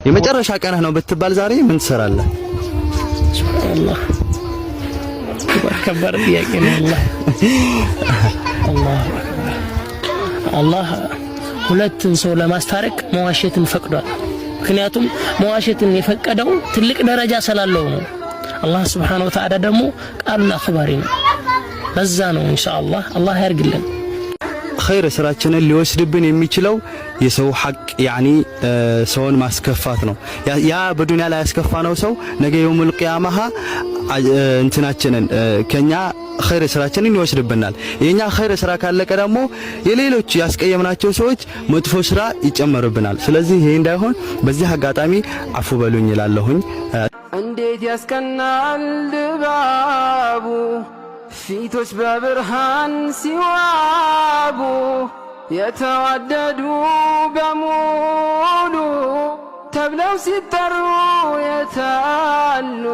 የመጨረሻ ቀንህ ነው ብትባል ዛሬ ምን ትሰራለህ? ሱብሃንአላህ ከባድ ጥያቄ ነው። አላህ ሁለትን ሰው ለማስታረቅ መዋሸትን ፈቅዷል። ምክንያቱም መዋሸትን የፈቀደው ትልቅ ደረጃ ስላለው ነው። አላህ Subhanahu Wa Ta'ala ደግሞ ቃሉን አክባሪ ነው። በዛ ነው ኢንሻአላህ አላህ ያርግልን። ኸይር ስራችንን ሊወስድብን የሚችለው የሰው ሐቅ ያኒ ሰውን ማስከፋት ነው። ያ በዱንያ ላይ ያስከፋነው ሰው ነገ የውሙል ቂያማህ እንትናችንን ከኛ ኸይር ስራችንን ይወስድብናል። የኛ ኸይር ስራ ካለቀ ደግሞ የሌሎች ያስቀየምናቸው ሰዎች መጥፎ ስራ ይጨመርብናል። ስለዚህ ይሄ እንዳይሆን በዚህ አጋጣሚ አፉ በሉኝ ይላለሁኝ። እንዴት ያስቀናል ድባቡ ፊቶች በብርሃን ሲዋቡ የተዋደዱ በሙሉ ተብለው ሲጠሩ የታሉ